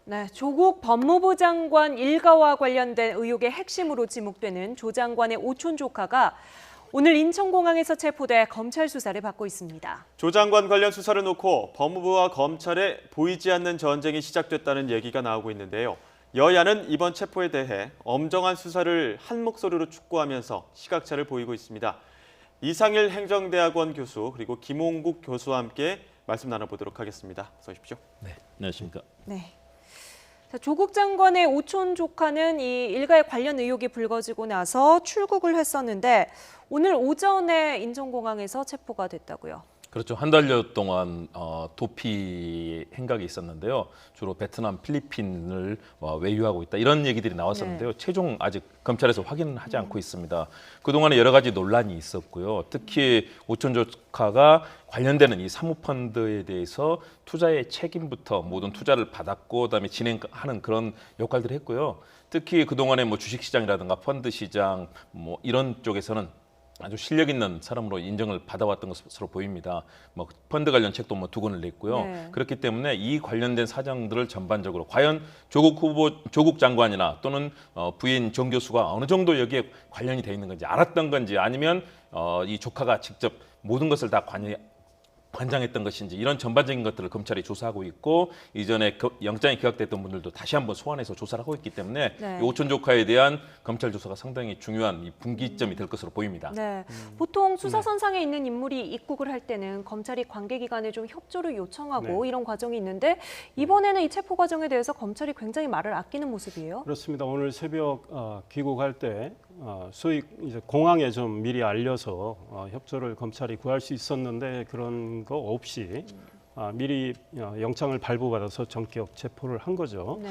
네, 조국 법무부 장관 일가와 관련된 의혹의 핵심으로 지목되는 조 장관의 오촌 조카가 오늘 인천공항에서 체포돼 검찰 수사를 받고 있습니다. 조 장관 관련 수사를 놓고 법무부와 검찰의 보이지 않는 전쟁이 시작됐다는 얘기가 나오고 있는데요. 여야는 이번 체포에 대해 엄정한 수사를 한 목소리로 촉구하면서 시각차를 보이고 있습니다. 이상일 행정대학원 교수 그리고 김홍국 교수와 함께 말씀 나눠보도록 하겠습니다. 어서 오십시오. 네, 안녕하십니까. 네. 자, 조국 장관의 오촌 조카는 이 일가의 관련 의혹이 불거지고 나서 출국을 했었는데 오늘 오전에 인천공항에서 체포가 됐다고요. 그렇죠. 한 달여 동안 도피 행각이 있었는데요. 주로 베트남, 필리핀을 외유하고 있다. 이런 얘기들이 나왔었는데요. 네. 최종 아직 검찰에서 확인은 하지 않고 있습니다. 그동안에 여러 가지 논란이 있었고요. 특히 오촌 조카가 관련되는 이 사모펀드에 대해서 투자의 책임부터 모든 투자를 받았고 그다음에 진행하는 그런 역할들을 했고요. 특히 그동안에 뭐 주식시장이라든가 펀드 시장 뭐 이런 쪽에서는 아주 실력 있는 사람으로 인정을 받아왔던 것으로 보입니다. 뭐 펀드 관련 책도 뭐 2권을 냈고요. 네. 그렇기 때문에 이 관련된 사정들을 전반적으로 과연 조국 장관이나 또는 부인 정 교수가 어느 정도 여기에 관련이 돼 있는 건지 알았던 건지 아니면 이 조카가 직접 모든 것을 다 관장했던 것인지 이런 전반적인 것들을 검찰이 조사하고 있고 이전에 영장이 기각됐던 분들도 다시 한번 소환해서 조사를 하고 있기 때문에 네. 이 오촌 조카에 대한 검찰 조사가 상당히 중요한 이 분기점이 될 것으로 보입니다. 네, 보통 수사선상에 있는 인물이 입국을 할 때는 검찰이 관계기관에 좀 협조를 요청하고 이런 과정이 있는데 이번에는 이 체포 과정에 대해서 검찰이 굉장히 말을 아끼는 모습이에요. 그렇습니다. 오늘 새벽 귀국할 때 소위 이제 공항에 좀 미리 알려서 협조를 검찰이 구할 수 있었는데 그런 거 없이 미리 영장을 발부받아서 전격 체포를 한 거죠. 네.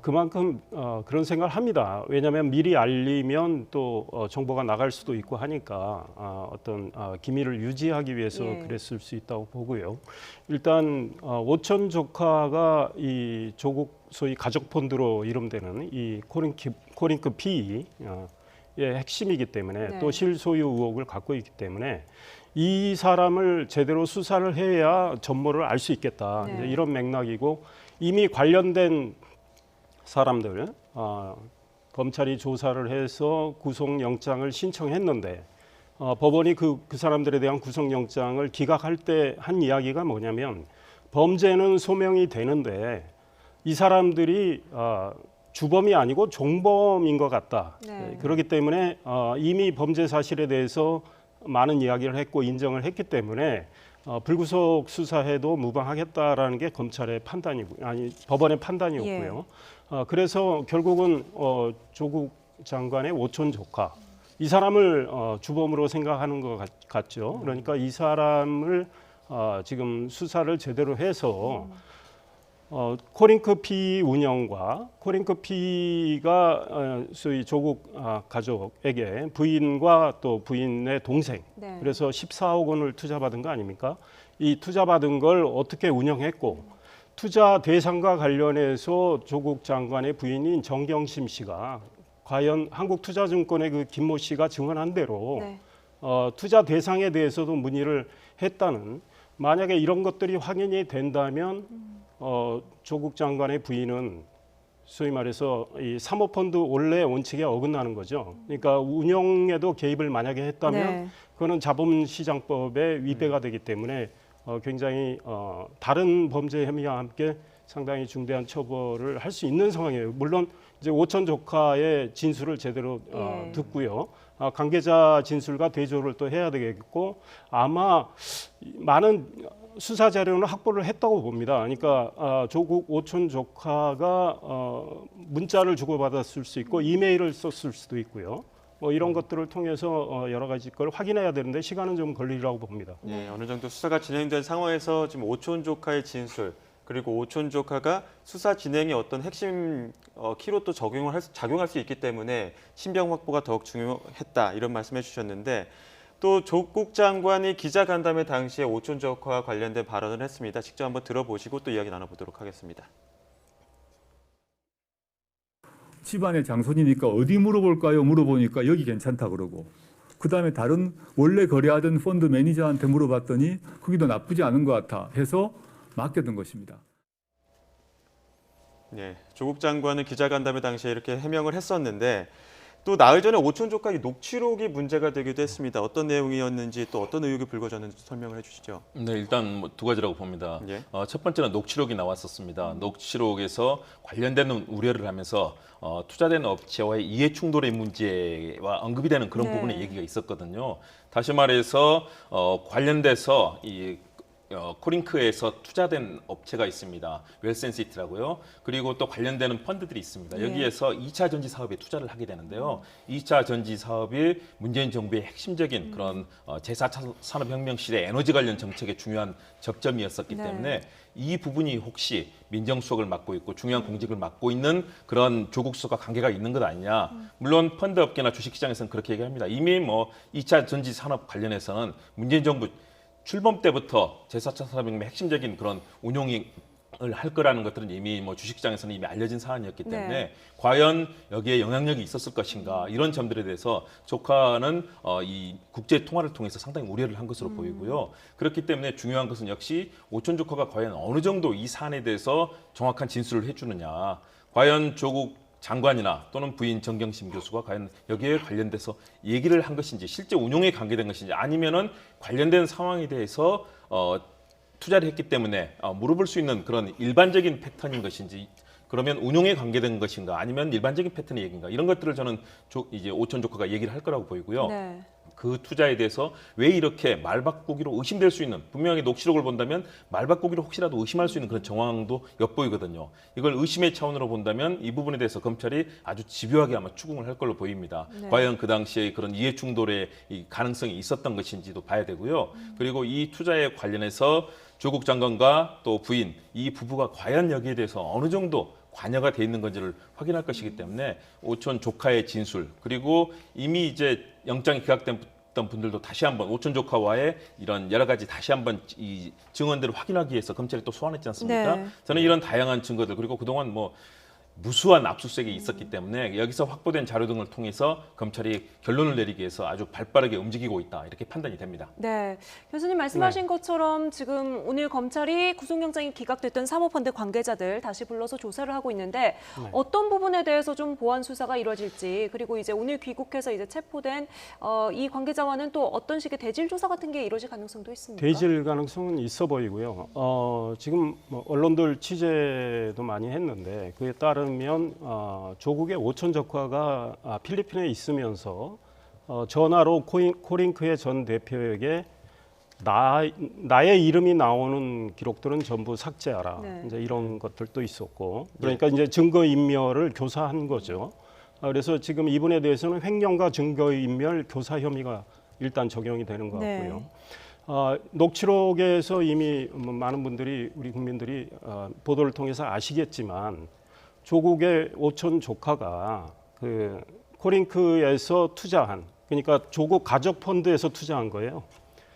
그만큼 그런 생각을 합니다. 왜냐하면 미리 알리면 또 정보가 나갈 수도 있고 하니까 어떤 기밀을 유지하기 위해서 그랬을 수 있다고 보고요. 일단 오촌 조카가 이 조국 소위 가족 펀드로 이름되는 이 코링크 PE 의 핵심이기 때문에 또 실소유 의혹을 갖고 있기 때문에 이 사람을 제대로 수사를 해야 전모를 알 수 있겠다. 이제 이런 맥락이고 이미 관련된 사람들 검찰이 조사를 해서 구속영장을 신청했는데 법원이 그 사람들에 대한 구속영장을 기각할 때 한 이야기가 뭐냐면 범죄는 소명이 되는데 이 사람들이 주범이 아니고 종범인 것 같다. 그렇기 때문에 이미 범죄 사실에 대해서 많은 이야기를 했고 인정을 했기 때문에 불구속 수사해도 무방하겠다라는 게 검찰의 판단이고 법원의 판단이었고요. 그래서 결국은 조국 장관의 오촌 조카 이 사람을 주범으로 생각하는 것 같죠. 그러니까 이 사람을 지금 수사를 제대로 해서 코링크 PE 운영과 코링크 PE가 소위 조국 가족에게 부인과 또 부인의 동생 그래서 14억 원을 투자받은 거 아닙니까? 이 투자받은 걸 어떻게 운영했고 투자 대상과 관련해서 조국 장관의 부인인 정경심 씨가 과연 한국투자증권의 그 김모 씨가 증언한 대로 투자 대상에 대해서도 문의를 했다는 만약에 이런 것들이 확인이 된다면 조국 장관의 부인은 소위 말해서 이 사모펀드 원래 원칙에 어긋나는 거죠. 그러니까 운영에도 개입을 만약에 했다면 그거는 자본시장법에 위배가 되기 때문에 굉장히 다른 범죄 혐의와 함께 상당히 중대한 처벌을 할 수 있는 상황이에요. 물론 이제 오촌 조카의 진술을 제대로 듣고요. 관계자 진술과 대조를 또 해야 되겠고 아마 많은 수사 자료는 확보를 했다고 봅니다. 그러니까 조국 오촌 조카가 문자를 주고받았을 수 있고 이메일을 썼을 수도 있고요. 뭐 이런 것들을 통해서 여러 가지 걸 확인해야 되는데 시간은 좀 걸리라고 봅니다. 네, 어느 정도 수사가 진행된 상황에서 지금 오촌 조카의 진술 그리고 오촌 조카가 수사 진행에 어떤 핵심 키로 또 작용할 수 있기 때문에 신병 확보가 더욱 중요했다 이런 말씀해 주셨는데 또 조국 장관이 기자간담회 당시에 오촌 조카와 관련된 발언을 했습니다. 직접 한번 들어보시고 또 이야기 나눠보도록 하겠습니다. 집안의 장손이니까 어디 물어볼까요? 물어보니까 여기 괜찮다 그러고 그다음에 다른 원래 거래하던 펀드 매니저한테 물어봤더니 거기도 나쁘지 않은 것 같아 해서 맡겼던 것입니다. 네, 조국 장관은 기자간담회 당시에 이렇게 해명을 했었는데 또 나흘 전에 오촌 조카 이 녹취록이 문제가 되기도 했습니다. 어떤 내용이었는지 또 어떤 의혹이 불거졌는지 설명을 해주시죠. 네, 일단 뭐 두 가지라고 봅니다. 예. 첫 번째는 녹취록이 나왔었습니다. 녹취록에서 관련되는 우려를 하면서 투자된 업체와의 이해 충돌의 문제와 언급이 되는 그런 네. 부분의 얘기가 있었거든요. 다시 말해서 관련돼서 이 코링크에서 투자된 업체가 있습니다. 웰센시티라고요. 그리고 또 관련되는 펀드들이 있습니다. 예. 여기에서 2차 전지 사업에 투자를 하게 되는데요. 2차 전지 사업이 문재인 정부의 핵심적인 그런 제4차 산업혁명 시대 에너지 관련 정책의 중요한 접점이었었기 네. 때문에 이 부분이 혹시 민정수석을 맡고 있고 중요한 공직을 맡고 있는 그런 조국 수석과 관계가 있는 것 아니냐. 물론 펀드 업계나 주식시장에서는 그렇게 얘기합니다. 이미 뭐 2차 전지 산업 관련해서는 문재인 정부 출범 때부터 제4차 산업혁명의 핵심적인 그런 운용을 할 거라는 것들은 이미 뭐 주식시장에서는 이미 알려진 사안이었기 때문에 네. 과연 여기에 영향력이 있었을 것인가 이런 점들에 대해서 조카는 이 국제 통화를 통해서 상당히 우려를 한 것으로 보이고요. 그렇기 때문에 중요한 것은 역시 오촌 조카가 과연 어느 정도 이 사안에 대해서 정확한 진술을 해주느냐. 과연 조국 장관이나 또는 부인 정경심 교수가 과연 여기에 관련돼서 얘기를 한 것인지 실제 운용에 관계된 것인지 아니면은 관련된 상황에 대해서 투자를 했기 때문에 물어볼 수 있는 그런 일반적인 패턴인 것인지 그러면 운용에 관계된 것인가 아니면 일반적인 패턴의 얘기인가 이런 것들을 저는 이제 오촌 조카가 얘기를 할 거라고 보이고요. 네. 그 투자에 대해서 왜 이렇게 말 바꾸기로 의심될 수 있는 분명히 녹취록을 본다면 말 바꾸기로 혹시라도 의심할 수 있는 그런 정황도 엿보이거든요. 이걸 의심의 차원으로 본다면 이 부분에 대해서 검찰이 아주 집요하게 아마 추궁을 할 걸로 보입니다. 네. 과연 그 당시에 그런 이해 충돌의 이 가능성이 있었던 것인지도 봐야 되고요. 그리고 이 투자에 관련해서 조국 장관과 또 부인 이 부부가 과연 여기에 대해서 어느 정도 관여가 돼 있는 건지를 확인할 것이기 때문에 오촌 조카의 진술 그리고 이미 이제 영장이 기각됐던 분들도 다시 한번 오촌 조카와의 이런 여러 가지 다시 한번 이 증언들을 확인하기 위해서 검찰이 또 소환했지 않습니까? 네. 저는 이런 다양한 증거들 그리고 그동안 뭐 무수한 압수수색이 있었기 때문에 여기서 확보된 자료 등을 통해서 검찰이 결론을 내리기 위해서 아주 발빠르게 움직이고 있다 이렇게 판단이 됩니다. 네, 교수님 말씀하신 것처럼 지금 오늘 검찰이 구속영장이 기각됐던 사모펀드 관계자들 다시 불러서 조사를 하고 있는데 어떤 부분에 대해서 좀 보완 수사가 이루어질지 그리고 이제 오늘 귀국해서 이제 체포된 이 관계자와는 또 어떤 식의 대질 조사 같은 게 이루어질 가능성도 있습니까? 대질 가능성은 있어 보이고요. 지금 뭐 언론들 취재도 많이 했는데 그에 따르면 조국의 오촌 조카가 필리핀에 있으면서 전화로 코링크의 전 대표에게 나의 이름이 나오는 기록들은 전부 삭제하라. 네. 이제 이런 것들도 있었고, 그러니까 이제 증거 인멸을 교사한 거죠. 그래서 지금 이분에 대해서는 횡령과 증거 인멸 교사 혐의가 일단 적용이 되는 것 네. 같고요. 녹취록에서 이미 많은 분들이 우리 국민들이 보도를 통해서 아시겠지만 조국의 오촌 조카가 그 코링크에서 투자한 그러니까 조국 가족 펀드에서 투자한 거예요.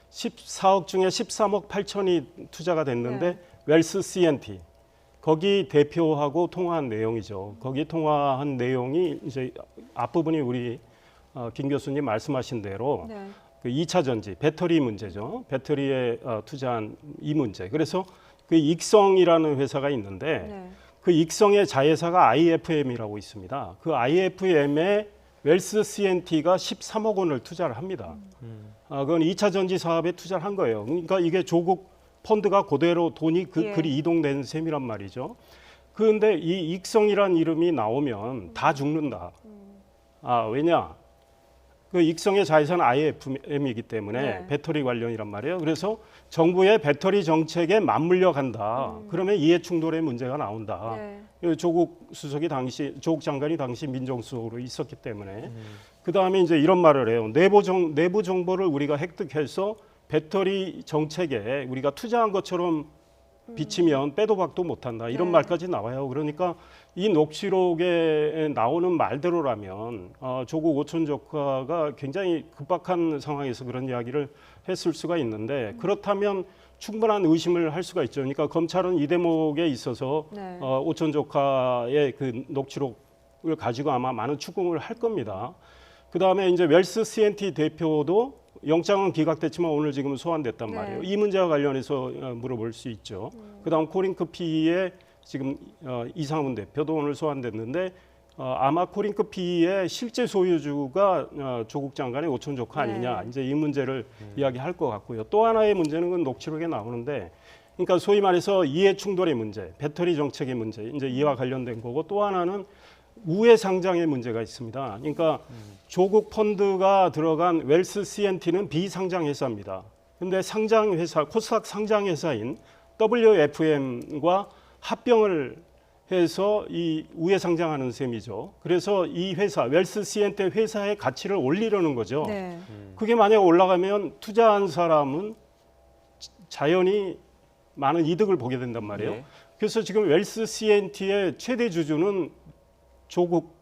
14억 중에 13억 8천이 투자가 됐는데 네. 웰스 CNT 거기 대표하고 통화한 내용이죠. 거기 통화한 내용이 이제 앞부분이 우리 김 교수님 말씀하신 대로 네. 그 2차 전지 배터리 문제죠. 배터리에 투자한 이 문제. 그래서 그 익성이라는 회사가 있는데 네. 그 익성의 자회사가 IFM이라고 있습니다. 그 IFM에 웰스 CNT가 13억 원을 투자를 합니다. 그건 2차 전지 사업에 투자를 한 거예요. 그러니까 이게 조국 펀드가 그대로 돈이 예. 그리 이동된 셈이란 말이죠. 그런데 이 익성이란 이름이 나오면 다 죽는다. 왜냐? 그 익성의 자회사는 IFM이기 때문에 네. 배터리 관련이란 말이에요. 그래서 정부의 배터리 정책에 맞물려 간다. 그러면 이해 충돌의 문제가 나온다. 네. 조국 장관이 당시 민정수석으로 있었기 때문에 그 다음에 이제 이런 말을 해요. 내부 정보를 우리가 획득해서 배터리 정책에 우리가 투자한 것처럼 비치면 빼도 박도 못한다. 이런 네. 말까지 나와요. 그러니까 이 녹취록에 나오는 말대로라면 조국 오촌 조카가 굉장히 급박한 상황에서 그런 이야기를 했을 수가 있는데 그렇다면 충분한 의심을 할 수가 있죠. 그러니까 검찰은 이 대목에 있어서 네. 오촌 조카의 그 녹취록을 가지고 아마 많은 추궁을 할 겁니다. 그 다음에 이제 웰스 CNT 대표도 영장은 기각됐지만 오늘 지금 소환됐단 네. 말이에요. 이 문제와 관련해서 물어볼 수 있죠. 그다음 코링크 피의 지금 이상훈 대표도 오늘 소환됐는데 아마 코링크피의 실제 소유주가 조국 장관의 오촌 조카 아니냐 네. 이제 이 문제를 이야기할 것 같고요. 또 하나의 문제는 건 녹취록에 나오는데, 그러니까 소위 말해서 이해 충돌의 문제, 배터리 정책의 문제, 이제 이와 관련된 거고, 또 하나는 우회 상장의 문제가 있습니다. 그러니까 조국 펀드가 들어간 웰스 C&T는 비상장 회사입니다. 근데 상장 회사, 코스닥 상장 회사인 WFM과 합병을 해서 이 우회 상장하는 셈이죠. 그래서 이 회사, 웰스 C&T 회사의 가치를 올리려는 거죠. 네. 그게 만약 올라가면 투자한 사람은 자연히 많은 이득을 보게 된단 말이에요. 네. 그래서 지금 웰스 C&T의 최대 주주는 조국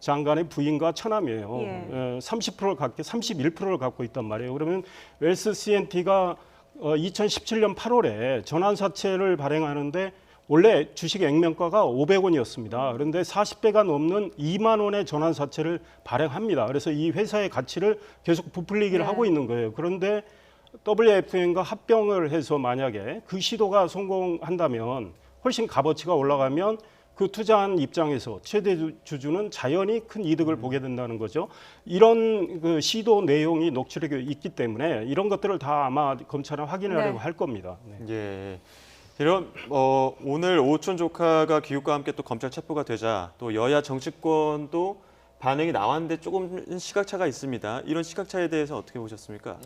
장관의 부인과 처남이에요. 예. 31%를 갖고 있단 말이에요. 그러면 웰스 C&T가 2017년 8월에 전환사채를 발행하는데 원래 주식 액면가가 500원이었습니다. 그런데 40배가 넘는 2만 원의 전환사채를 발행합니다. 그래서 이 회사의 가치를 계속 부풀리기를 네. 하고 있는 거예요. 그런데 WFM과 합병을 해서 만약에 그 시도가 성공한다면 훨씬 값어치가 올라가면 그 투자한 입장에서 최대 주주는 자연히 큰 이득을 보게 된다는 거죠. 이런 그 시도 내용이 녹취록에 있기 때문에 이런 것들을 다 아마 검찰은 확인하려고 네. 할 겁니다. 네. 예. 이런 오늘 오촌 조카가 기육과 함께 또 검찰 체포가 되자 또 여야 정치권도 반응이 나왔는데 조금 시각차가 있습니다. 이런 시각차에 대해서 어떻게 보셨습니까?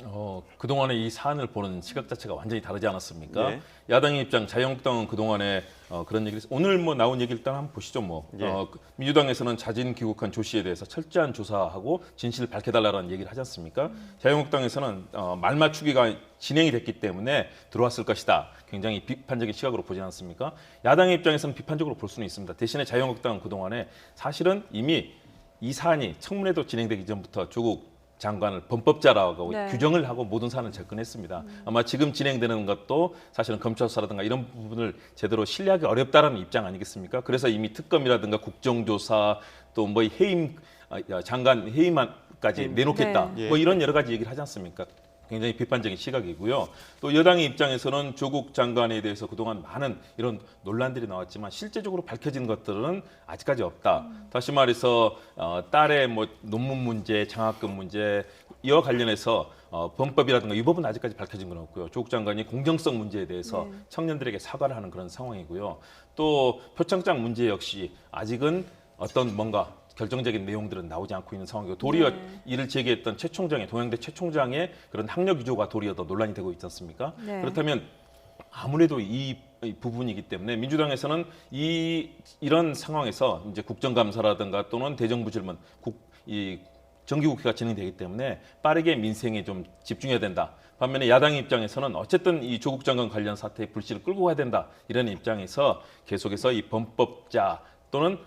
그동안에 이 사안을 보는 시각 자체가 완전히 다르지 않았습니까? 네. 야당의 입장, 자유한국당은 그동안에 그런 얘기를 오늘 뭐 나온 얘기 일단 한번 보시죠. 예. 민주당에서는 자진 귀국한 조 씨에 대해서 철저한 조사하고 진실을 밝혀달라는 얘기를 하지 않습니까? 자유한국당에서는 말 맞추기가 진행이 됐기 때문에 들어왔을 것이다. 굉장히 비판적인 시각으로 보지 않습니까? 야당의 입장에서는 비판적으로 볼 수는 있습니다. 대신에 자유한국당은 그동안에 사실은 이미 이 사안이 청문회도 진행되기 전부터 조국 장관을 범법자라고 네. 규정을 하고 모든 사안을 접근했습니다. 아마 지금 진행되는 것도 사실은 검찰 수사라든가 이런 부분을 제대로 신뢰하기 어렵다라는 입장 아니겠습니까? 그래서 이미 특검이라든가 국정조사 또 뭐 해임 장관 해임안까지 내놓겠다. 네. 뭐 이런 여러 가지 얘기를 하지 않습니까? 굉장히 비판적인 시각이고요. 또 여당의 입장에서는 조국 장관에 대해서 그동안 많은 이런 논란들이 나왔지만 실제적으로 밝혀진 것들은 아직까지 없다. 다시 말해서 딸의 뭐 논문 문제, 장학금 문제 이와 관련해서 범법이라든가 이 부분은 아직까지 밝혀진 건 없고요. 조국 장관이 공정성 문제에 대해서 청년들에게 사과를 하는 그런 상황이고요. 또 표창장 문제 역시 아직은 어떤 뭔가 결정적인 내용들은 나오지 않고 있는 상황이고 도리어 이를 제기했던 최 총장의 동양대 최 총장의 그런 학력 위조가 도리어 더 논란이 되고 있지 않습니까? 네. 그렇다면 아무래도 이 부분이기 때문에 민주당에서는 이런 상황에서 이제 국정감사라든가 또는 대정부 질문 정기국회가 진행되기 때문에 빠르게 민생에 좀 집중해야 된다. 반면에 야당의 입장에서는 어쨌든 이 조국 장관 관련 사태의 불씨를 끌고 가야 된다. 이런 입장에서 계속해서 이 범법자 또는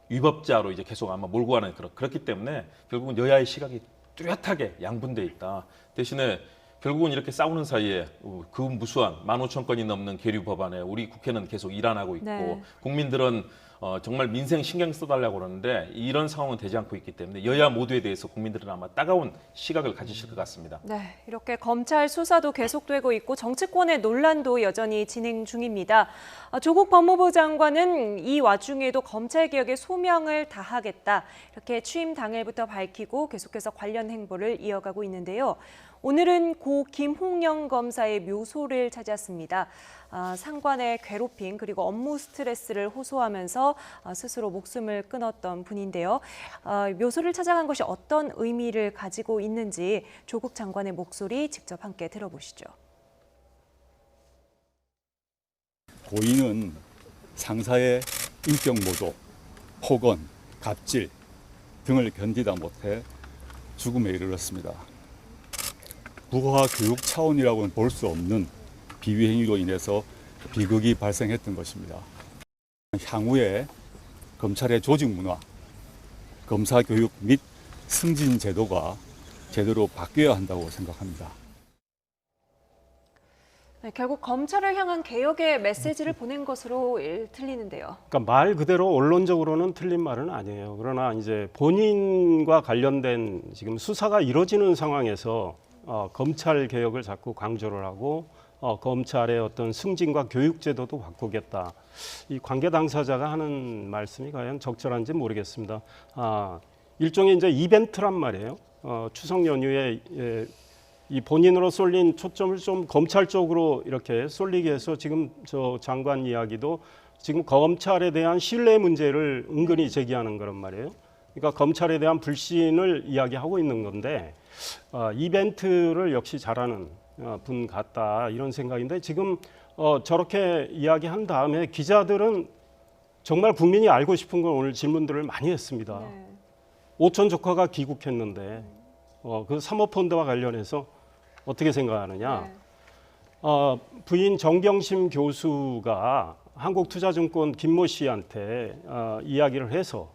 위법자로 이제 계속 아마 몰고 가는 그렇기 때문에 결국은 여야의 시각이 뚜렷하게 양분돼 있다. 대신에 결국은 이렇게 싸우는 사이에 그 무수한 15,000건이 넘는 계류 법안에 우리 국회는 계속 일 안 하고 있고 네. 국민들은 정말 민생 신경 써달라고 그러는데 이런 상황은 되지 않고 있기 때문에 여야 모두에 대해서 국민들은 아마 따가운 시각을 가지실 것 같습니다. 네, 이렇게 검찰 수사도 계속되고 있고 정치권의 논란도 여전히 진행 중입니다. 조국 법무부 장관은 이 와중에도 검찰개혁에 소명을 다하겠다. 이렇게 취임 당일부터 밝히고 계속해서 관련 행보를 이어가고 있는데요. 오늘은 고 김홍영 검사의 묘소를 찾았습니다. 상관의 괴롭힘 그리고 업무 스트레스를 호소하면서 스스로 목숨을 끊었던 분인데요. 묘소를 찾아간 것이 어떤 의미를 가지고 있는지 조국 장관의 목소리 직접 함께 들어보시죠. 고인은 상사의 인격 모독, 폭언, 갑질 등을 견디다 못해 죽음에 이르렀습니다. 부하 교육 차원이라고는 볼 수 없는 비위행위로 인해서 비극이 발생했던 것입니다. 향후에 검찰의 조직 문화, 검사 교육 및 승진 제도가 제대로 바뀌어야 한다고 생각합니다. 네, 결국 검찰을 향한 개혁의 메시지를 보낸 것으로 들리는데요. 그러니까 말 그대로 언론적으로는 틀린 말은 아니에요. 그러나 이제 본인과 관련된 지금 수사가 이루어지는 상황에서 검찰 개혁을 자꾸 강조를 하고 검찰의 어떤 승진과 교육 제도도 바꾸겠다. 이 관계 당사자가 하는 말씀이 과연 적절한지 모르겠습니다. 일종의 이제 이벤트란 말이에요. 추석 연휴에 이 본인으로 쏠린 초점을 좀 검찰 쪽으로 이렇게 쏠리게 해서 지금 저 장관 이야기도 지금 검찰에 대한 신뢰 문제를 은근히 제기하는 거란 말이에요. 그러니까 검찰에 대한 불신을 이야기하고 있는 건데 이벤트를 역시 잘하는 분 같다 이런 생각인데 지금 저렇게 이야기한 다음에 기자들은 정말 국민이 알고 싶은 건 오늘 질문들을 많이 했습니다. 네. 오촌 조카가 귀국했는데 그 사모펀드와 관련해서 어떻게 생각하느냐? 네. 부인 정경심 교수가 한국투자증권 김모 씨한테 이야기를 해서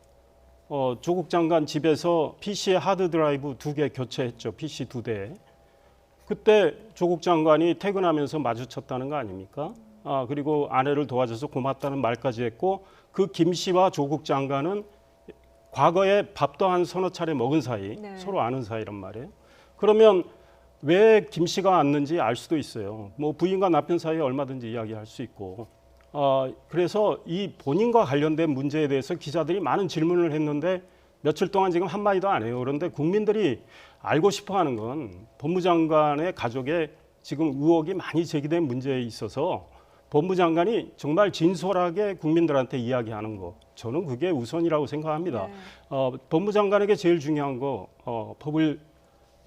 조국 장관 집에서 PC의 하드드라이브 2개 교체했죠. PC 2대. 그때 조국 장관이 퇴근하면서 마주쳤다는 거 아닙니까? 그리고 아내를 도와줘서 고맙다는 말까지 했고 그 김 씨와 조국 장관은 과거에 밥도 한 서너 차례 먹은 사이, 네. 서로 아는 사이란 말이에요. 그러면 왜 김 씨가 왔는지 알 수도 있어요. 뭐 부인과 남편 사이에 얼마든지 이야기할 수 있고. 그래서 이 본인과 관련된 문제에 대해서 기자들이 많은 질문을 했는데 며칠 동안 지금 한마디도 안 해요. 그런데 국민들이 알고 싶어하는 건 법무장관의 가족에 지금 의혹이 많이 제기된 문제에 있어서 법무장관이 정말 진솔하게 국민들한테 이야기하는 거. 저는 그게 우선이라고 생각합니다. 네. 법무장관에게 제일 중요한 거 법을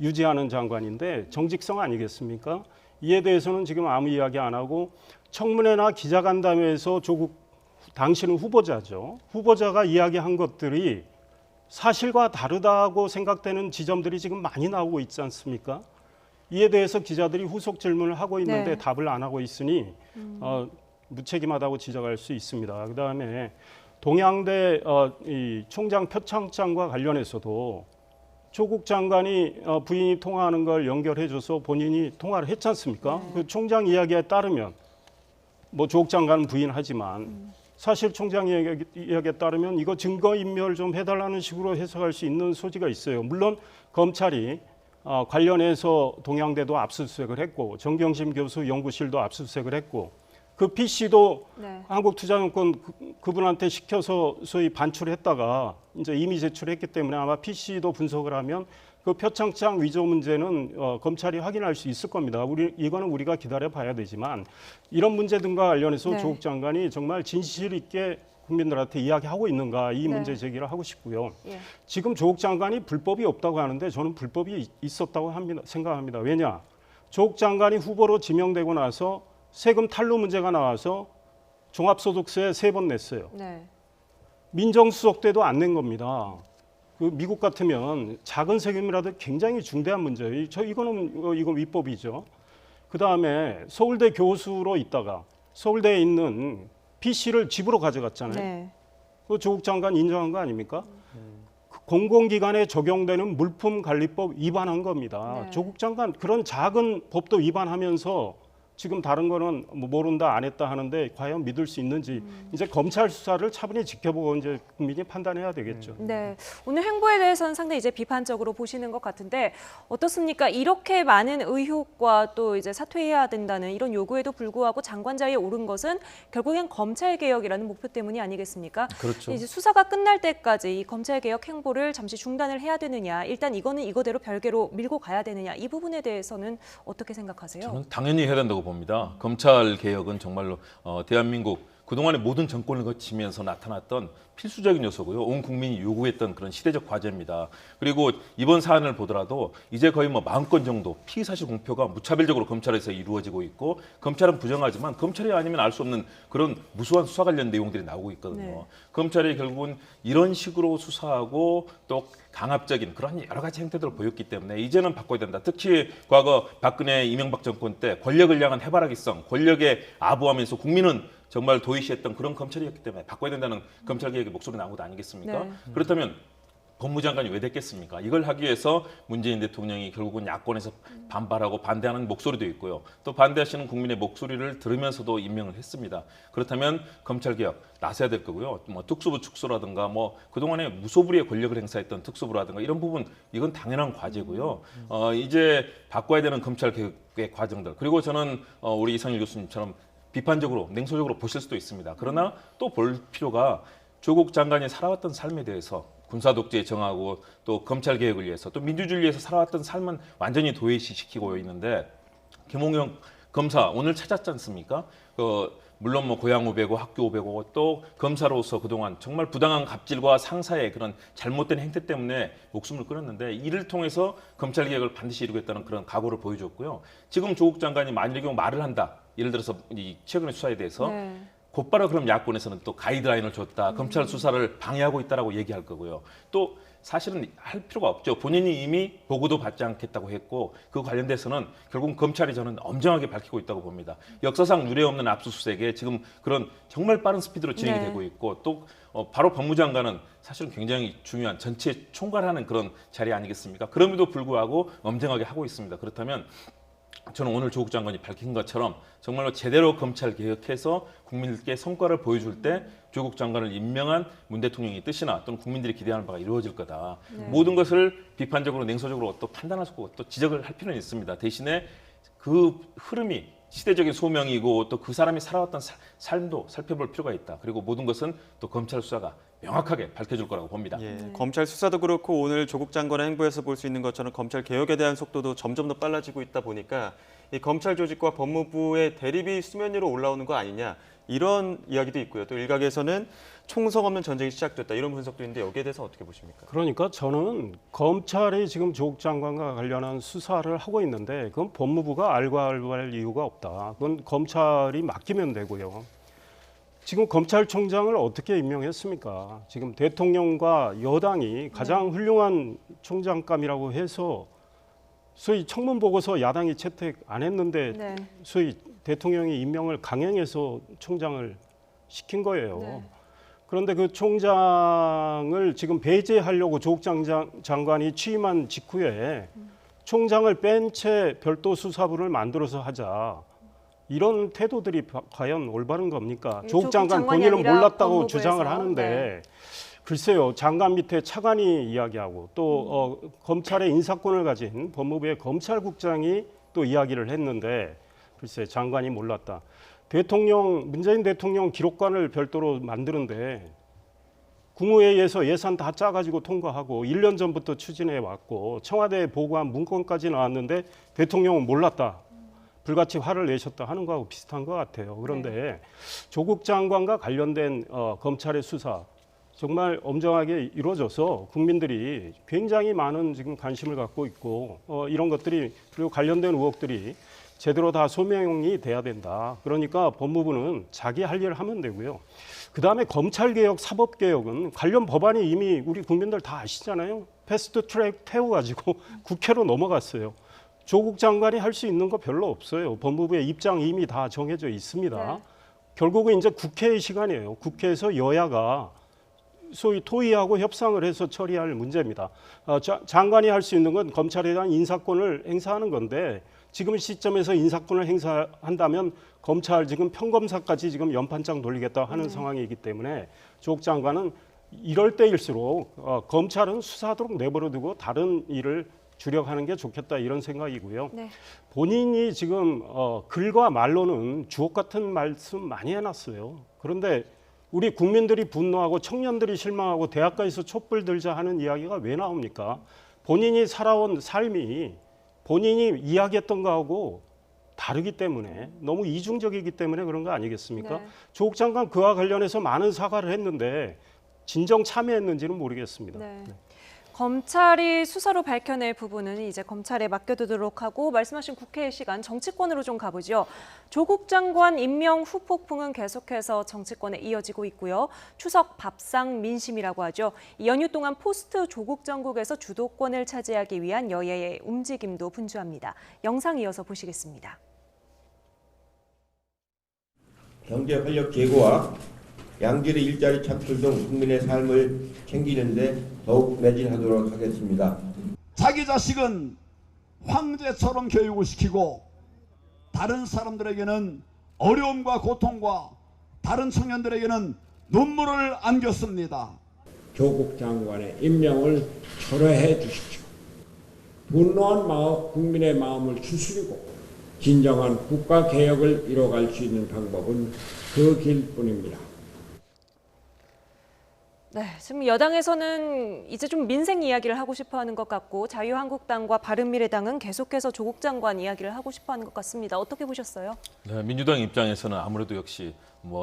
유지하는 장관인데 정직성 아니겠습니까? 이에 대해서는 지금 아무 이야기 안 하고 청문회나 기자간담회에서 조국 당신은 후보자죠. 후보자가 이야기한 것들이 사실과 다르다고 생각되는 지점들이 지금 많이 나오고 있지 않습니까? 이에 대해서 기자들이 후속 질문을 하고 있는데 네. 답을 안 하고 있으니 무책임하다고 지적할 수 있습니다. 그다음에 동양대 이 총장 표창장과 관련해서도 조국 장관이 부인이 통화하는 걸 연결해줘서 본인이 통화를 했지 않습니까? 네. 그 총장 이야기에 따르면 뭐 조국 장관은 부인하지만 사실 총장 이야기에 따르면 이거 증거인멸 좀 해달라는 식으로 해석할 수 있는 소지가 있어요. 물론 검찰이 관련해서 동양대도 압수수색을 했고 정경심 교수 연구실도 압수수색을 했고 그 PC도 네. 한국투자증권 그분한테 시켜서 소위 반출했다가 이제 이미 제출했기 때문에 아마 PC도 분석을 하면 그 표창장 위조 문제는 검찰이 확인할 수 있을 겁니다. 이거는 우리가 기다려 봐야 되지만 이런 문제 등과 관련해서 네. 조국 장관이 정말 진실 있게 국민들한테 이야기하고 있는가 이 네. 문제 제기를 하고 싶고요. 예. 지금 조국 장관이 불법이 없다고 하는데 저는 불법이 있었다고 생각합니다. 왜냐? 조국 장관이 후보로 지명되고 나서 세금 탈루 문제가 나와서 종합소득세 3번 냈어요. 네. 민정수석 때도 안 낸 겁니다. 그 미국 같으면 작은 세금이라도 굉장히 중대한 문제예요. 이건 위법이죠. 그 다음에 서울대 교수로 있다가 서울대에 있는 PC를 집으로 가져갔잖아요. 네. 그 조국 장관 인정한 거 아닙니까? 그 공공기관에 적용되는 물품관리법 위반한 겁니다. 네. 조국 장관 그런 작은 법도 위반하면서 지금 다른 거는 뭐 모른다 안 했다 하는데 과연 믿을 수 있는지 이제 검찰 수사를 차분히 지켜보고 이제 국민이 판단해야 되겠죠. 네, 오늘 행보에 대해서는 상당히 이제 비판적으로 보시는 것 같은데 어떻습니까? 이렇게 많은 의혹과 또 이제 사퇴해야 된다는 이런 요구에도 불구하고 장관자리에 오른 것은 결국엔 검찰 개혁이라는 목표 때문이 아니겠습니까? 그렇죠. 이제 수사가 끝날 때까지 이 검찰 개혁 행보를 잠시 중단을 해야 되느냐, 일단 이거는 이거대로 별개로 밀고 가야 되느냐 이 부분에 대해서는 어떻게 생각하세요? 저는 당연히 해야 된다고 봅니다. 검찰 개혁은 정말로 대한민국 그동안의 모든 정권을 거치면서 나타났던 필수적인 요소고요. 온 국민이 요구했던 그런 시대적 과제입니다. 그리고 이번 사안을 보더라도 이제 거의 뭐 40건 정도 피의 사실 공표가 무차별적으로 검찰에서 이루어지고 있고 검찰은 부정하지만 검찰이 아니면 알 수 없는 그런 무수한 수사 관련 내용들이 나오고 있거든요. 네. 검찰이 결국은 이런 식으로 수사하고 또 강압적인 그런 여러 가지 행태들을 보였기 때문에 이제는 바꿔야 된다. 특히 과거 박근혜 이명박 정권 때 권력을 향한 해바라기성, 권력에 아부하면서 국민은 정말 도의시했던 그런 검찰이었기 때문에 바꿔야 된다는 검찰 개혁의 목소리 나온 것 아니겠습니까? 네. 그렇다면 법무장관이 왜 됐겠습니까? 이걸 하기 위해서 문재인 대통령이 결국은 야권에서 반발하고 반대하는 목소리도 있고요. 또 반대하시는 국민의 목소리를 들으면서도 임명을 했습니다. 그렇다면 검찰개혁 나서야 될 거고요. 뭐 특수부 축소라든가 뭐 그동안에 무소불위의 권력을 행사했던 특수부라든가 이런 부분 이건 당연한 과제고요. 이제 바꿔야 되는 검찰개혁의 과정들 그리고 저는 우리 이상일 교수님처럼 비판적으로 냉소적으로 보실 수도 있습니다. 그러나 또 볼 필요가 조국 장관이 살아왔던 삶에 대해서 군사 독재에 정하고 또 검찰 개혁을 위해서 또 민주주의를 위해서 살아왔던 삶은 완전히 도외시시키고 있는데 김홍영 검사 오늘 찾았지 않습니까? 물론 뭐 고향 후배고 학교 후배고 또 검사로서 그동안 정말 부당한 갑질과 상사의 그런 잘못된 행태 때문에 목숨을 끊었는데 이를 통해서 검찰 개혁을 반드시 이루겠다는 그런 각오를 보여줬고요. 지금 조국 장관이 만일의 경우 말을 한다. 예를 들어서 이 최근의 수사에 대해서 네. 곧바로 그럼 야권에서는 또 가이드라인을 줬다. 검찰 수사를 방해하고 있다라고 얘기할 거고요. 또 사실은 할 필요가 없죠. 본인이 이미 보고도 받지 않겠다고 했고 그 관련돼서는 결국 검찰이 저는 엄정하게 밝히고 있다고 봅니다. 역사상 유례없는 압수수색에 지금 그런 정말 빠른 스피드로 진행이 네. 되고 있고 또 바로 법무장관은 사실은 굉장히 중요한 전체 총괄하는 그런 자리 아니겠습니까? 그럼에도 불구하고 엄정하게 하고 있습니다. 그렇다면 저는 오늘 조국 장관이 밝힌 것처럼 정말로 제대로 검찰 개혁해서 국민들께 성과를 보여줄 때 조국 장관을 임명한 문 대통령의 뜻이나 또는 국민들이 기대하는 바가 이루어질 거다. 네. 모든 것을 비판적으로 냉소적으로 또 판단할 수 없고 또 지적을 할 필요는 있습니다. 대신에 그 흐름이 시대적인 소명이고 또 그 사람이 살아왔던 삶도 살펴볼 필요가 있다. 그리고 모든 것은 또 검찰 수사가 명확하게 밝혀줄 거라고 봅니다. 예, 검찰 수사도 그렇고 오늘 조국 장관의 행보에서 볼 수 있는 것처럼 검찰 개혁에 대한 속도도 점점 더 빨라지고 있다 보니까 이 검찰 조직과 법무부의 대립이 수면 위로 올라오는 거 아니냐 이런 이야기도 있고요. 또 일각에서는 총성 없는 전쟁이 시작됐다 이런 분석도 있는데 여기에 대해서 어떻게 보십니까? 그러니까 저는 검찰이 지금 조국 장관과 관련한 수사를 하고 있는데 그건 법무부가 알고할 이유가 없다. 그건 검찰이 맡기면 되고요. 지금 검찰총장을 어떻게 임명했습니까? 지금 대통령과 여당이 가장 훌륭한 총장감이라고 해서 소위 청문보고서 야당이 채택 안 했는데 네. 소위 대통령이 임명을 강행해서 총장을 시킨 거예요. 네. 그런데 그 총장을 지금 배제하려고 조국 장관이 취임한 직후에 총장을 뺀 채 별도 수사부를 만들어서 하자. 이런 태도들이 과연 올바른 겁니까? 조국 장관 장관이 본인은 아니라 몰랐다고 법무부에서. 주장을 하는데 네. 글쎄요. 장관 밑에 차관이 이야기하고 또 검찰의 인사권을 가진 법무부의 검찰국장이 또 이야기를 했는데 글쎄 장관이 몰랐다. 문재인 대통령 기록관을 별도로 만드는데 국무회의에서 예산 다 짜가지고 통과하고 1년 전부터 추진해 왔고 청와대에 보고한 문건까지 나왔는데 대통령은 몰랐다. 불같이 화를 내셨다 하는 거하고 비슷한 것 같아요. 그런데 조국 장관과 관련된 검찰의 수사 정말 엄정하게 이루어져서 국민들이 굉장히 많은 지금 관심을 갖고 있고 이런 것들이 그리고 관련된 의혹들이 제대로 다 소명이 돼야 된다. 그러니까 법무부는 자기 할 일을 하면 되고요. 그다음에 검찰개혁, 사법개혁은 관련 법안이 이미 우리 국민들 다 아시잖아요. 패스트 트랙 태워가지고 국회로 넘어갔어요. 조국 장관이 할 수 있는 거 별로 없어요. 법무부의 입장 이미 다 정해져 있습니다. 네. 결국은 이제 국회의 시간이에요. 국회에서 여야가 소위 토의하고 협상을 해서 처리할 문제입니다. 장관이 할 수 있는 건 검찰에 대한 인사권을 행사하는 건데 지금 시점에서 인사권을 행사한다면 검찰 지금 평검사까지 지금 연판장 돌리겠다 하는 상황이기 때문에 조국 장관은 이럴 때일수록 검찰은 수사하도록 내버려두고 다른 일을 주력하는 게 좋겠다 이런 생각이고요. 네. 본인이 지금 글과 말로는 주옥 같은 말씀 많이 해놨어요. 그런데 우리 국민들이 분노하고 청년들이 실망하고 대학가에서 촛불 들자 하는 이야기가 왜 나옵니까? 본인이 살아온 삶이 본인이 이야기했던 거하고 다르기 때문에 너무 이중적이기 때문에 그런 거 아니겠습니까? 네. 조국 장관 그와 관련해서 많은 사과를 했는데 진정 참여했는지는 모르겠습니다. 네. 검찰이 수사로 밝혀낼 부분은 이제 검찰에 맡겨두도록 하고 말씀하신 국회의 시간 정치권으로 좀 가보죠. 조국 장관 임명 후폭풍은 계속해서 정치권에 이어지고 있고요. 추석 밥상 민심이라고 하죠. 이 연휴 동안 포스트 조국 정국에서 주도권을 차지하기 위한 여야의 움직임도 분주합니다. 영상 이어서 보시겠습니다. 경제 활력 제고와 양질의 일자리 창출 등 국민의 삶을 챙기는 데 더욱 매진하도록 하겠습니다. 자기 자식은 황제처럼 교육을 시키고 다른 사람들에게는 어려움과 고통과 다른 청년들에게는 눈물을 안겼습니다. 조국 장관의 임명을 철회해 주십시오. 분노한 국민의 마음을 추스리고 진정한 국가 개혁을 이뤄갈 수 있는 방법은 그 길뿐입니다. 네, 지금 여당에서는 이제 좀 민생 이야기를 하고 싶어하는 것 같고 자유한국당과 바른미래당은 계속해서 조국 장관 이야기를 하고 싶어하는 것 같습니다. 어떻게 보셨어요? 네, 민주당 입장에서는 아무래도 역시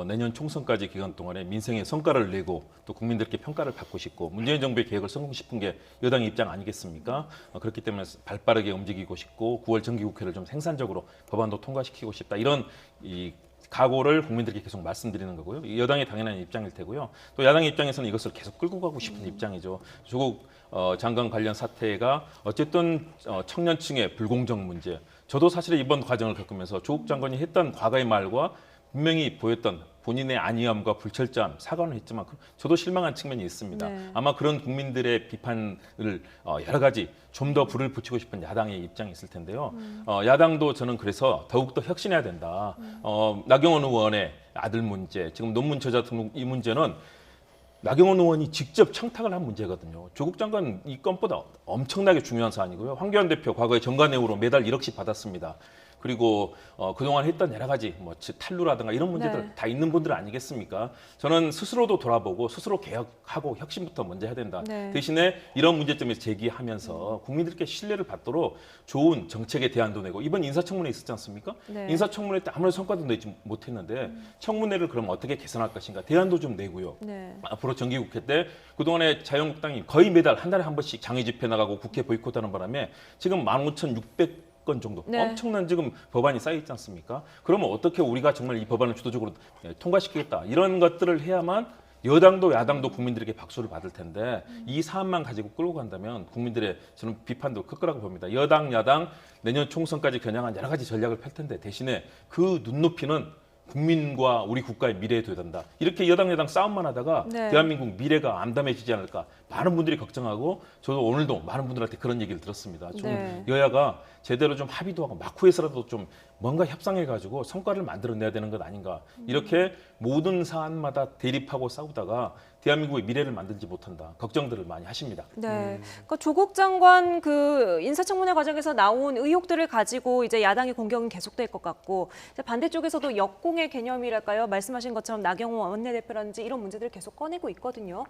내년 총선까지 기간 동안에 민생의 성과를 내고 또 국민들께 평가를 받고 싶고 문재인 정부의 계획을 성공 싶은 게 여당의 입장 아니겠습니까? 그렇기 때문에 발빠르게 움직이고 싶고 9월 정기국회를 좀 생산적으로 법안도 통과시키고 싶다 이런 이 각오를 국민들께 계속 말씀드리는 거고요. 여당의 당연한 입장일 테고요. 또 야당의 입장에서는 이것을 계속 끌고 가고 싶은 입장이죠. 조국 장관 관련 사태가 어쨌든 청년층의 불공정 문제. 저도 사실 이번 과정을 겪으면서 조국 장관이 했던 과거의 말과 분명히 보였던 본인의 안이함과 불철저함, 사과는 했지만 저도 실망한 측면이 있습니다. 네. 아마 그런 국민들의 비판을 여러 가지 좀 더 불을 붙이고 싶은 야당의 입장이 있을 텐데요. 야당도 저는 그래서 더욱더 혁신해야 된다. 나경원 의원의 아들 문제, 지금 논문 저자 등록 이 문제는 나경원 의원이 직접 청탁을 한 문제거든요. 조국 장관 이 건보다 엄청나게 중요한 사안이고요. 황교안 대표 과거에 정관예우로 매달 1억씩 받았습니다. 그리고 그동안 했던 여러 가지 탈루라든가 이런 문제들 네. 다 있는 분들 아니겠습니까? 저는 스스로도 돌아보고 스스로 개혁하고 혁신부터 먼저 해야 된다. 네. 대신에 이런 문제점을 제기하면서 국민들께 신뢰를 받도록 좋은 정책의 대안도 내고 이번 인사청문회 있었지 않습니까? 네. 인사청문회 때 아무런 성과도 내지 못했는데 청문회를 그럼 어떻게 개선할 것인가 대안도 좀 내고요. 네. 앞으로 정기국회 때 그동안에 자유한국당이 거의 매달 한 달에 한 번씩 장애 집회 나가고 국회 보이콧하는 바람에 지금 15,600건 정도 네. 엄청난 지금 법안이 쌓여 있지 않습니까? 그러면 어떻게 우리가 정말 이 법안을 주도적으로 통과시키겠다 이런 것들을 해야만 여당도 야당도 국민들에게 박수를 받을 텐데 이 사안만 가지고 끌고 간다면 국민들의 저는 비판도 클 거라고 봅니다. 여당 야당 내년 총선까지 겨냥한 여러 가지 전략을 펼 텐데 대신에 그 눈높이는 국민과 우리 국가의 미래에 둬야 된다. 이렇게 여당 야당 싸움만 하다가 네. 대한민국 미래가 암담해지지 않을까 많은 분들이 걱정하고 저도 오늘도 많은 분들한테 그런 얘기를 들었습니다. 좀 네. 여야가 제대로 좀 합의도 하고 마쿠에서라도 좀 뭔가 협상해가지고 성과를 만들어내야 되는 것 아닌가. 이렇게 모든 사안마다 대립하고 싸우다가 대한민국의 미래를 만들지 못한다. 걱정들을 많이 하십니다. 네, 그러니까 조국 장관 그 인사청문회 과정에서 나온 의혹들을 가지고 이제 야당의 공격은 계속될 것 같고 이제 반대쪽에서도 역공의 개념이랄까요? 말씀하신 것처럼 나경원 원내대표라든지 이런 문제들을 계속 꺼내고 있거든요.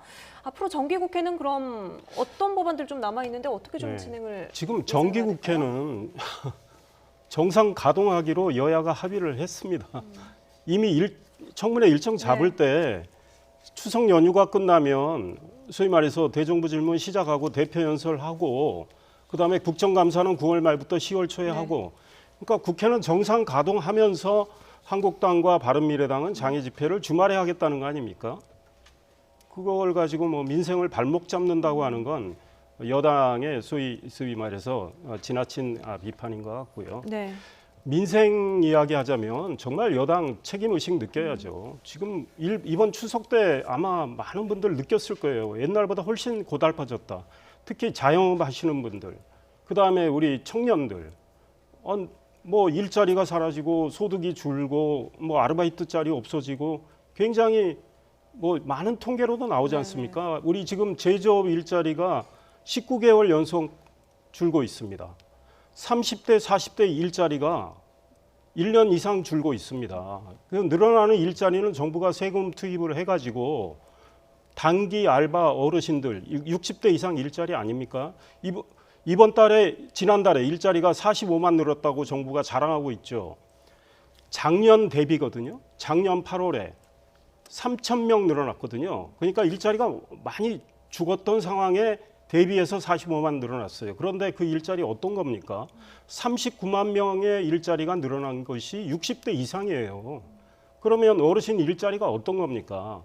앞으로 정기국회는 그럼 어떤 법안들 좀 남아 있는데 어떻게 좀 네. 진행을 지금 예상해야 될까요? 정기국회는 정상 가동하기로 여야가 합의를 했습니다. 이미 청문회 일정 잡을 때 추석 연휴가 끝나면 소위 말해서 대정부 질문 시작하고 대표 연설하고 그다음에 국정감사는 9월 말부터 10월 초에 하고 그러니까 국회는 정상 가동하면서 한국당과 바른미래당은 장애 집회를 주말에 하겠다는 거 아닙니까? 그걸 가지고 민생을 발목 잡는다고 하는 건 여당의 소위 말해서 지나친 비판인 것 같고요. 네. 민생 이야기 하자면 정말 여당 책임의식 느껴야죠. 지금 이번 추석 때 아마 많은 분들 느꼈을 거예요. 옛날보다 훨씬 고달파졌다. 특히 자영업 하시는 분들, 그다음에 우리 청년들, 일자리가 사라지고 소득이 줄고 아르바이트 자리 없어지고 굉장히 많은 통계로도 나오지 않습니까? 우리 지금 제조업 일자리가 19개월 연속 줄고 있습니다. 30대, 40대 일자리가 1년 이상 줄고 있습니다. 늘어나는 일자리는 정부가 세금 투입을 해가지고 단기 알바 어르신들 60대 이상 일자리 아닙니까? 지난달에 일자리가 45만 늘었다고 정부가 자랑하고 있죠. 작년 대비거든요. 작년 8월에 3,000명 늘어났거든요. 그러니까 일자리가 많이 죽었던 상황에 대비해서 45만 늘어났어요. 그런데 그 일자리 어떤 겁니까? 39만 명의 일자리가 늘어난 것이 60대 이상이에요. 그러면 어르신 일자리가 어떤 겁니까?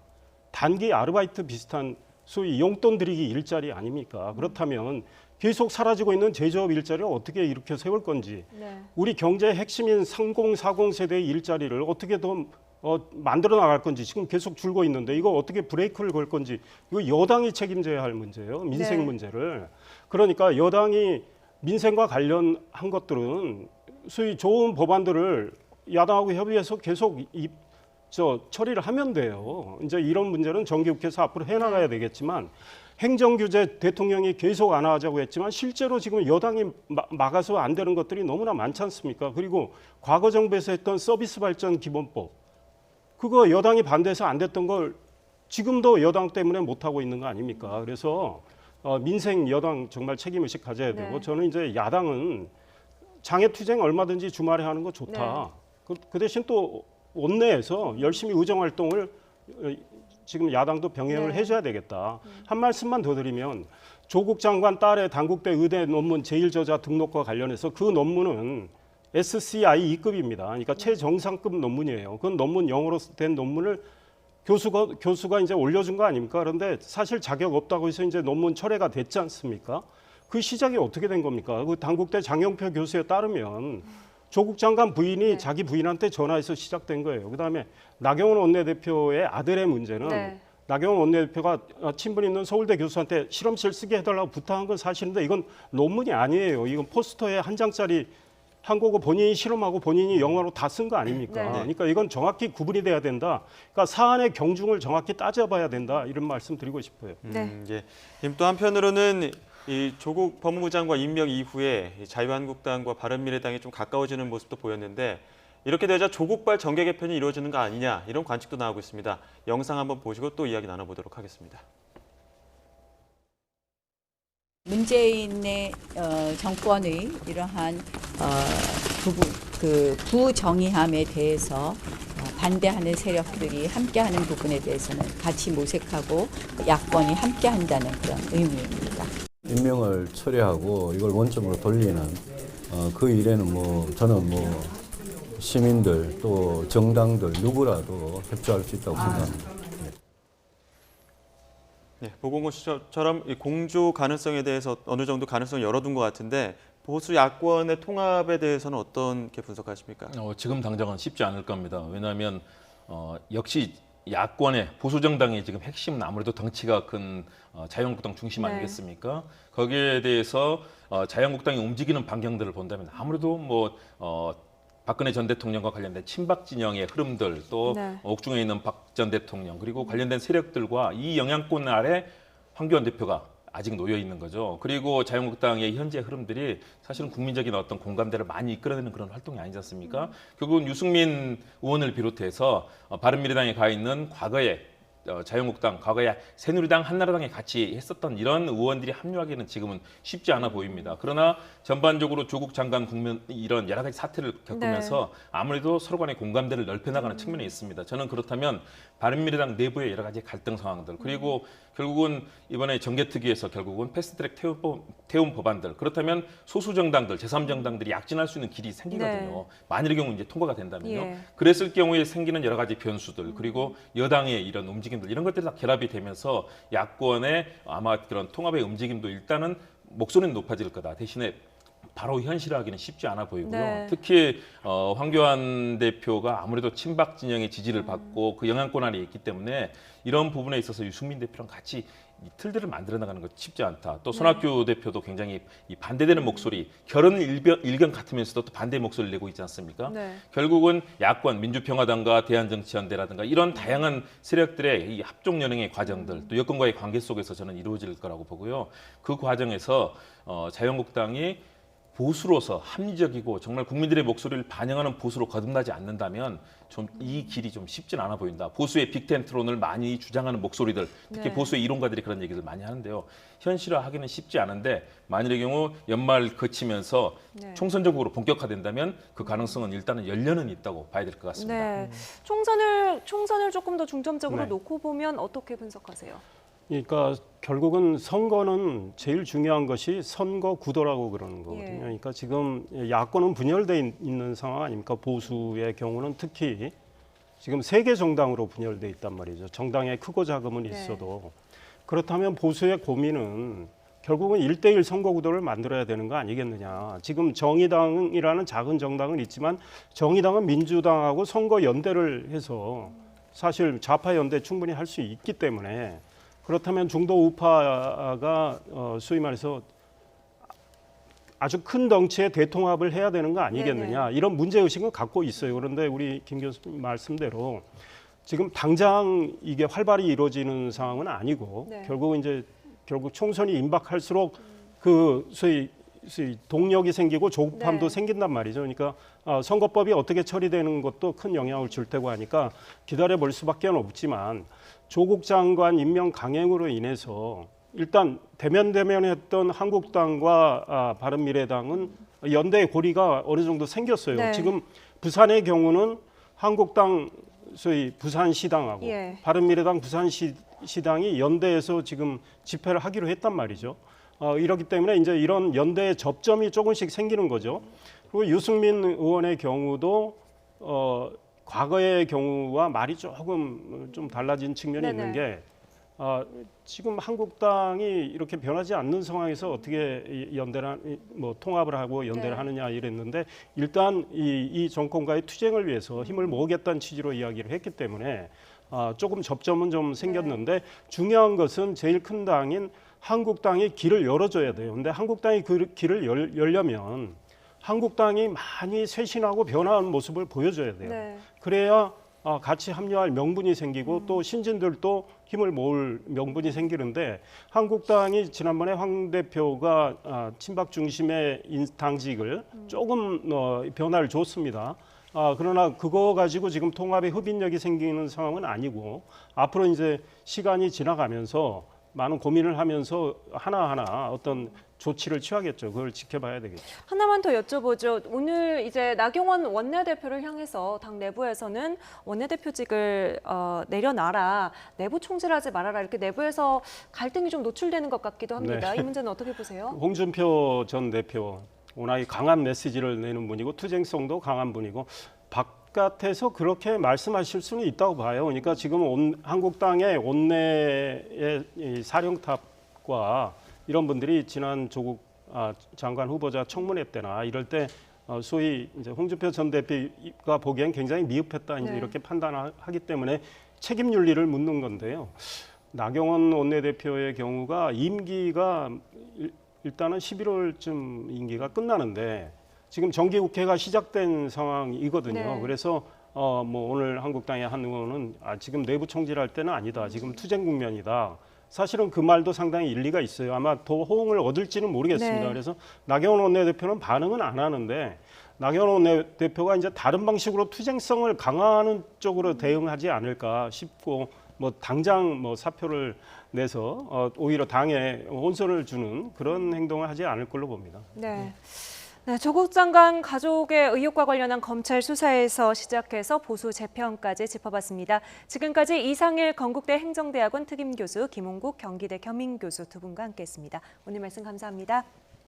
단기 아르바이트 비슷한 소위 용돈 드리기 일자리 아닙니까? 그렇다면 계속 사라지고 있는 제조업 일자리를 어떻게 일으켜 세울 건지 우리 경제의 핵심인 30, 40 세대의 일자리를 어떻게 더 만들어 나갈 건지 지금 계속 줄고 있는데 이거 어떻게 브레이크를 걸 건지 이거 여당이 책임져야 할 문제예요. 민생 네. 문제를. 그러니까 여당이 민생과 관련한 것들은 소위 좋은 법안들을 야당하고 협의해서 계속 처리를 하면 돼요. 이제 이런 문제는 정기국회에서 앞으로 해나가야 되겠지만 행정규제 대통령이 계속 안 하자고 했지만 실제로 지금 여당이 막아서 안 되는 것들이 너무나 많지 않습니까? 그리고 과거 정부에서 했던 서비스 발전 기본법 그거 여당이 반대해서 안 됐던 걸 지금도 여당 때문에 못 하고 있는 거 아닙니까? 그래서 민생 여당 정말 책임의식 가져야 되고 네. 저는 이제 야당은 장애투쟁 얼마든지 주말에 하는 거 좋다. 그 대신 또 원내에서 열심히 의정활동을 지금 야당도 병행을 네. 해줘야 되겠다. 한 말씀만 더 드리면 조국 장관 딸의 단국대 의대 논문 제1저자 등록과 관련해서 그 논문은 SCI 2급입니다. 그러니까 최정상급 논문이에요. 그 논문 영어로 된 논문을 교수가 이제 올려준 거 아닙니까? 그런데 사실 자격 없다고 해서 이제 논문 철회가 됐지 않습니까? 그 시작이 어떻게 된 겁니까? 그 단국대 장영표 교수에 따르면 조국 장관 부인이 자기 부인한테 전화해서 시작된 거예요. 그다음에 나경원 원내대표의 아들의 문제는 나경원 원내대표가 친분 있는 서울대 교수한테 실험실 쓰게 해달라고 부탁한 건 사실인데 이건 논문이 아니에요. 이건 포스터에 한 장짜리 한 거고 본인이 실험하고 본인이 영어로 다 쓴 거 아닙니까? 그러니까 이건 정확히 구분이 돼야 된다. 그러니까 사안의 경중을 정확히 따져봐야 된다. 이런 말씀 드리고 싶어요. 예. 또 한편으로는 이 조국 법무부 장관 임명 이후에 자유한국당과 바른미래당이 좀 가까워지는 모습도 보였는데 이렇게 되자 조국발 정계 개편이 이루어지는 거 아니냐 이런 관측도 나오고 있습니다. 영상 한번 보시고 또 이야기 나눠보도록 하겠습니다. 문재인의 정권의 이러한 부정의함에 대해서 반대하는 세력들이 함께하는 부분에 대해서는 같이 모색하고 야권이 함께한다는 그런 의미입니다. 임명을 처리하고 이걸 원점으로 돌리는 그 일에는 저는 시민들 또 정당들 누구라도 협조할 수 있다고 생각합니다. 네, 보건고 씨처럼 이 공조 가능성에 대해서 어느 정도 가능성을 열어둔 것 같은데 보수 야권의 통합에 대해서는 어떻게 분석하십니까? 지금 당장은 쉽지 않을 겁니다. 왜냐하면 역시 야권의 보수 정당의 지금 핵심은 아무래도 덩치가 큰 자유한국당 중심 아니겠습니까? 거기에 대해서 자유한국당이 움직이는 방향들을 본다면 아무래도 박근혜 전 대통령과 관련된 친박 진영의 흐름들 또 옥중에 있는 박 전 대통령 그리고 관련된 세력들과 이 영향권 아래 황교안 대표가 아직 놓여 있는 거죠. 그리고 자유한국당의 현재 흐름들이 사실은 국민적인 어떤 공감대를 많이 이끌어내는 그런 활동이 아니지 않습니까? 결국은 유승민 의원을 비롯해서 바른미래당에 가 있는 과거에 자유한국당, 과거에 새누리당, 한나라당에 같이 했었던 이런 의원들이 합류하기는 지금은 쉽지 않아 보입니다. 그러나 전반적으로 조국 장관 국면 이런 여러 가지 사태를 겪으면서 아무래도 서로 간의 공감대를 넓혀나가는 측면이 있습니다. 저는 그렇다면 바른미래당 내부의 여러 가지 갈등 상황들 그리고 결국은 이번에 정개특위에서 결국은 패스트트랙 태움 법안들 그렇다면 소수 정당들, 제3정당들이 약진할 수 있는 길이 생기거든요. 만일의 경우 이제 통과가 된다면요. 그랬을 경우에 생기는 여러 가지 변수들 그리고 여당의 이런 움직임들 이런 것들이 다 결합이 되면서 야권의 아마 그런 통합의 움직임도 일단은 목소리는 높아질 거다. 대신에 바로 현실화하기는 쉽지 않아 보이고요. 특히 황교안 대표가 아무래도 친박 진영의 지지를 받고 그 영향권 안에 있기 때문에 이런 부분에 있어서 유승민 대표랑 같이 이 틀들을 만들어 나가는 것 쉽지 않다. 또 손학규 대표도 굉장히 이 반대되는 목소리, 결은 일견 같으면서도 또 반대 목소리를 내고 있지 않습니까? 결국은 야권, 민주평화당과 대한정치연대라든가 이런 다양한 세력들의 이 합종 연행의 과정들, 또 여권과의 관계 속에서 저는 이루어질 거라고 보고요. 그 과정에서 자유한국당이 보수로서 합리적이고 정말 국민들의 목소리를 반영하는 보수로 거듭나지 않는다면 좀 이 길이 좀 쉽진 않아 보인다. 보수의 빅텐트론을 많이 주장하는 목소리들, 특히 보수의 이론가들이 그런 얘기를 많이 하는데요. 현실화하기는 쉽지 않은데 만일의 경우 연말 거치면서 총선적으로 본격화된다면 그 가능성은 일단은 열려는 있다고 봐야 될 것 같습니다. 총선을 조금 더 중점적으로 놓고 보면 어떻게 분석하세요? 그러니까 결국은 선거는 제일 중요한 것이 선거 구도라고 그러는 거거든요. 그러니까 지금 야권은 분열돼 있는 상황 아닙니까? 보수의 경우는 특히 지금 3개 정당으로 분열돼 있단 말이죠. 정당에 크고 작음은 있어도 그렇다면 보수의 고민은 결국은 1대1 선거 구도를 만들어야 되는 거 아니겠느냐. 지금 정의당이라는 작은 정당은 있지만 정의당은 민주당하고 선거 연대를 해서 사실 좌파 연대 충분히 할 수 있기 때문에 그렇다면 중도 우파가 소위 말해서 아주 큰 덩치의 대통합을 해야 되는 거 아니겠느냐. 네네. 이런 문제의식은 갖고 있어요. 그런데 우리 김 교수님 말씀대로 지금 당장 이게 활발히 이루어지는 상황은 아니고 네. 결국 총선이 임박할수록 그 소위 동력이 생기고 조급함도 네. 생긴단 말이죠. 그러니까 선거법이 어떻게 처리되는 것도 큰 영향을 줄 테고 하니까 기다려 볼 수밖에 없지만 조국 장관 임명 강행으로 인해서 일단 대면했던 한국당과 바른미래당은 연대의 고리가 어느 정도 생겼어요. 네. 지금 부산의 경우는 한국당 소위 부산시당하고 예. 바른미래당 부산시당이 연대에서 지금 집회를 하기로 했단 말이죠. 이렇기 때문에 이제 이런 연대의 접점이 조금씩 생기는 거죠. 그리고 유승민 의원의 경우도 과거의 경우와 말이 조금 좀 달라진 측면이 네네. 있는 게 지금 한국당이 이렇게 변하지 않는 상황에서 어떻게 연대를 뭐 통합을 하고 연대를 네. 하느냐 이랬는데 일단 이 정권과의 투쟁을 위해서 힘을 모으겠다는 취지로 이야기를 했기 때문에 조금 접점은 좀 생겼는데 중요한 것은 제일 큰 당인 한국당이 길을 열어줘야 돼요. 근데 한국당이 그 길을 열려면 한국당이 많이 쇄신하고 변화하는 모습을 보여줘야 돼요. 네. 그래야 같이 합류할 명분이 생기고 또 신진들도 힘을 모을 명분이 생기는데 한국당이 지난번에 황 대표가 친박 중심의 당직을 조금 변화를 줬습니다. 그러나 그거 가지고 지금 통합의 흡인력이 생기는 상황은 아니고 앞으로 이제 시간이 지나가면서 많은 고민을 하면서 하나하나 어떤 조치를 취하겠죠. 그걸 지켜봐야 되겠죠. 하나만 더 여쭤보죠. 오늘 이제 나경원 원내대표를 향해서 당 내부에서는 원내대표직을 내려놔라, 내부 총질하지 말아라 이렇게 내부에서 갈등이 좀 노출되는 것 같기도 합니다. 네. 이 문제는 어떻게 보세요? 홍준표 전 대표 워낙 강한 메시지를 내는 분이고 투쟁성도 강한 분이고 바깥에서 그렇게 말씀하실 수는 있다고 봐요. 그러니까 지금 한국당의 원내의 이 사령탑과 이런 분들이 지난 조국 장관 후보자 청문회 때나 이럴 때 소위 이제 홍준표 전 대표가 보기엔 굉장히 미흡했다 이제 네. 이렇게 판단하기 때문에 책임 윤리를 묻는 건데요. 나경원 원내대표의 경우가 임기가 일단은 11월쯤 임기가 끝나는데 지금 정기국회가 시작된 상황이거든요. 네. 그래서 뭐 오늘 한국당의 한 의원은 지금 내부 총질할 때는 아니다. 지금 투쟁 국면이다. 사실은 그 말도 상당히 일리가 있어요. 아마 더 호응을 얻을지는 모르겠습니다. 네. 그래서 나경원 원내대표는 반응은 안 하는데 나경원 원내대표가 이제 다른 방식으로 투쟁성을 강화하는 쪽으로 대응하지 않을까 싶고 뭐 당장 뭐 사표를 내서 오히려 당에 혼선을 주는 그런 행동을 하지 않을 걸로 봅니다. 네. 네, 조국 장관 가족의 의혹과 관련한 검찰 수사에서 시작해서 보수 재편까지 짚어봤습니다. 지금까지 이상일 건국대 행정대학원 특임교수, 김홍국 경기대 겸임교수 두 분과 함께했습니다. 오늘 말씀 감사합니다.